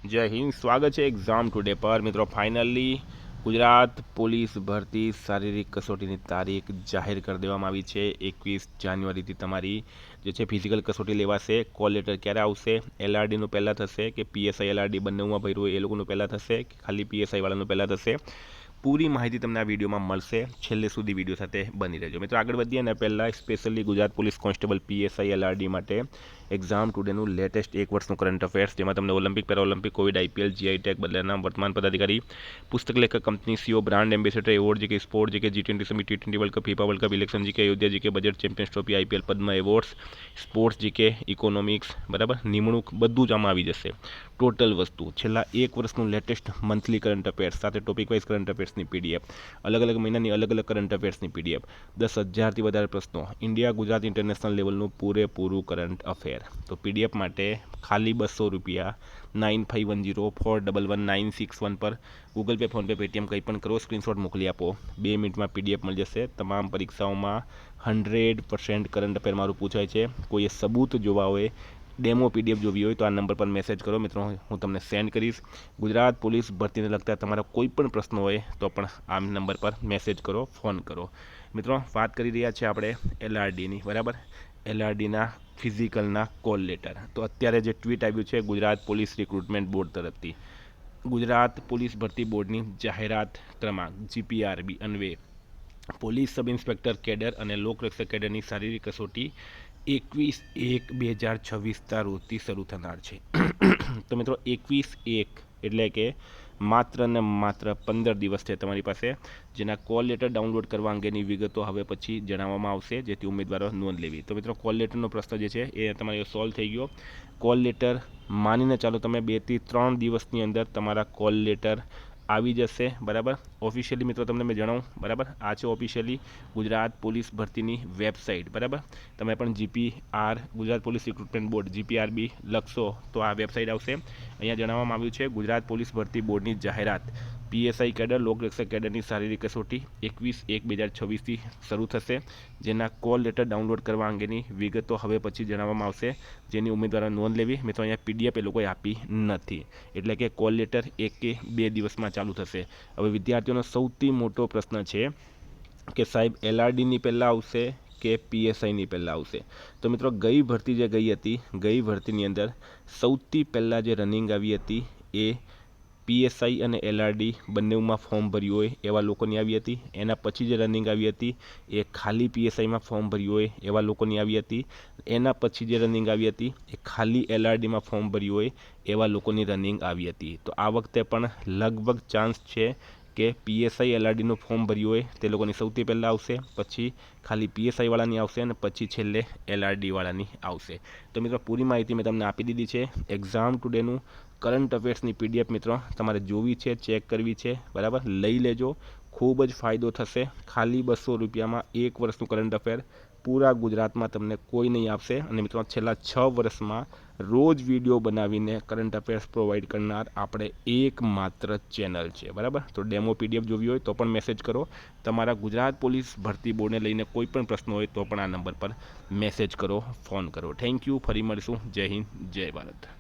જય હિન્દ, સ્વાગત છે એક્ઝામ ટુડે પર મિત્રો. ફાઇનલી ગુજરાત પોલીસ ભરતી શારીરિક કસોટીની તારીખ જાહેર કરી દેવામાં આવી છે. 21 જાન્યુઆરીથી તમારી જે છે ફિઝિકલ કસોટી લેવાશે. કોલ લેટર ક્યારે આવશે? એલઆરડીનું પહેલાં થશે કે પીએસઆઈ એલઆરડી બંનેમાં ભર્યું હોય એ લોકોનું પહેલાં થશે કે ખાલી પીએસઆઈ વાળાનું પહેલાં થશે? પૂરી માહિતી તમને આ વિડીયોમાં મળશે. છેલ્લે સુધી વિડીયો સાથે બની રહેજો મિત્રો. આગળ વધીએ અને પહેલાં specially Gujarat police constable PSI LRD માટે એક્ઝામ ટુડેનું લેટેસ્ટ એક વર્ષનું કરંટ અફેર્સ, જેમાં તમને Olympic, Paralympic, Covid, IPL, GI tag બદલાના વર્તમાન પદાધિકારી, પુસ્તક લેખક, company CEO, brand ambassador, award, GK sport, GK G20 summit, T20 world cup, FIFA world cup, election GK, Ayodhya GK, budget, champions trophy, IPL, Padma awards, sports GK, economics, બરાબર, નિમણૂક, બધું જ આમાં આવી જશે. ટોટલ વસ્તુ છેલ્લા એક વર્ષનું લેટેસ્ટ મંથલી કરંટ અફેર્સ સાથે ટોપિક વાઇઝ કરંટ અફેર્સની પીડીએફ, અલગ અલગ મહિનાની અલગ અલગ કરંટ અફેર્સની પીડીએફ, 10,000થી વધારે પ્રશ્નો, ઇન્ડિયા, ગુજરાત, ઇન્ટરનેશનલ લેવલનું પૂરેપૂરું કરંટ અફેર. તો પીડીએફ માટે ખાલી ₹200 9510411961 પર ગૂગલ પે, ફોનપે, પેટીએમ કંઈ પણ કરો, સ્ક્રીનશોટ મોકલી આપો. 2 મિનિટમાં પીડીએફ મળી જશે. તમામ પરીક્ષાઓમાં 100% કરંટ અફેર મારું પૂછાય છે. કોઈએ સબૂત જોવા હોય, ડેમો પીડીએફ જોવી હોય તો આ નંબર પર મેસેજ કરો મિત્રો, હું તમને સેન્ડ કરીશ. ગુજરાત પોલીસ ભરતીને લગતા તમારા કોઈ પણ પ્રશ્નો હોય તો પણ આ નંબર પર મેસેજ કરો, ફોન કરો. મિત્રો, વાત કરી રહ્યા છીએ આપણે એલઆરડીની, બરાબર. એલઆરડીના ફિઝિકલના કોલ લેટર. તો અત્યારે જે ટ્વીટ આવ્યું છે ગુજરાત પોલીસ રિક્રુટમેન્ટ બોર્ડ તરફથી, ગુજરાત પોલીસ ભરતી બોર્ડની જાહેરાત ક્રમાંક GPRB અન્વયે પોલીસ સબ ઇન્સ્પેક્ટર કેડર અને લોકરક્ષક કેડરની શારીરિક કસોટી 21/1/2026 રોજથી શરૂ થનાર છે. તો મિત્રો 21/1 એટલે કે માત્ર ને માત્ર 15 દિવસ છે તમારી પાસે, જેના કોલ લેટર ડાઉનલોડ કરવા અંગેની વિગતો હવે પછી જણાવવામાં આવશે, જેથી ઉમેદવારો નોંધ લેવી. તો મિત્રો, કોલ લેટરનો પ્રશ્ન જે છે એ તમારે સોલ્વ થઈ ગયો. કોલ લેટર માનીને ચાલો તમે 2 થી 3 દિવસની અંદર તમારા કોલ લેટર આવી જશે, બરાબર. ઓફિશિયલી મિત્રો તમને મેં જણાવું, બરાબર, આ છે ઓફિશિયલી ગુજરાત પોલીસ ભરતીની વેબસાઇટ, બરાબર. તમે પણ GPR, Gujarat police recruitment board, GPRB લખશો તો આ વેબસાઇટ આવશે. અહીંયા જણાવવામાં આવ્યું છે ગુજરાત પોલીસ ભરતી બોર્ડની જાહેરાત પીએસઆઈ કેડર, લોકરક્ષક કેડરની શારીરિક કસોટી 21/1/2026થી શરૂ થશે, જેના કોલ લેટર ડાઉનલોડ કરવા અંગેની વિગતો હવે પછી જણાવવામાં આવશે, જેની ઉમેદવારો નોંધ લેવી. મિત્રો, અહીંયા પીડીએફ એ લોકોએ આપી નથી, એટલે કે કોલ લેટર 1 કે 2 દિવસમાં ચાલુ થશે. હવે વિદ્યાર્થીઓનો સૌથી મોટો પ્રશ્ન છે કે સાહેબ એલઆરડીની પહેલાં આવશે કે પીએસઆઈની પહેલાં આવશે? તો મિત્રો, ગઈ ભરતી જે ગઈ હતી, ગઈ ભરતીની અંદર સૌથી પહેલાં જે રનિંગ આવી હતી એ પીએસઆઈ અને એલઆરડી બંનેમાં ફોર્મ ભર્યું હોય એવા લોકોની આવી હતી. એના પછી જે રનિંગ આવી હતી એ ખાલી પીએસઆઈમાં ફોર્મ ભર્યું હોય એવા લોકોની આવી હતી. એના પછી જે રનિંગ આવી હતી એ ખાલી એલઆરડીમાં ફોર્મ ભર્યું હોય એવા લોકોની રનિંગ આવી હતી. તો આ વખતે પણ લગભગ ચાન્સ છે કે પીએસઆઈ એલઆરડીનું ફોર્મ ભર્યું હોય તે લોકોની સૌથી પહેલાં આવશે, પછી ખાલી પીએસઆઈવાળાની આવશે અને પછી છેલ્લે એલઆરડીવાળાની આવશે. તો મિત્રો, પૂરી માહિતી મેં તમને આપી દીધી છે. એક્ઝામ ટુડેનું કરંટ અફેર્સની પીડીએફ મિત્રો તમારે જોવી છે, ચેક કરવી છે, બરાબર, લઈ લેજો. ખૂબ જ ફાયદો થશે. ખાલી ₹200 એક વર્ષનું કરંટ અફેર પૂરા ગુજરાતમાં તમને કોઈ નહીં આપશે. અને મિત્રો, છેલ્લા 6 વર્ષમાં રોજ વિડીયો બનાવીને કરંટ અફેર્સ પ્રોવાઈડ કરનાર આપણે એકમાત્ર ચેનલ છે, બરાબર. તો ડેમો પીડીએફ જોવી હોય તો પણ મેસેજ કરો. તમારા ગુજરાત પોલીસ ભરતી બોર્ડને લઈને કોઈ પણ પ્રશ્ન હોય તો પણ આ નંબર પર મેસેજ કરો, ફોન કરો. Thank you. ફરી મળીશું. જય હિન્દ, જય ભારત.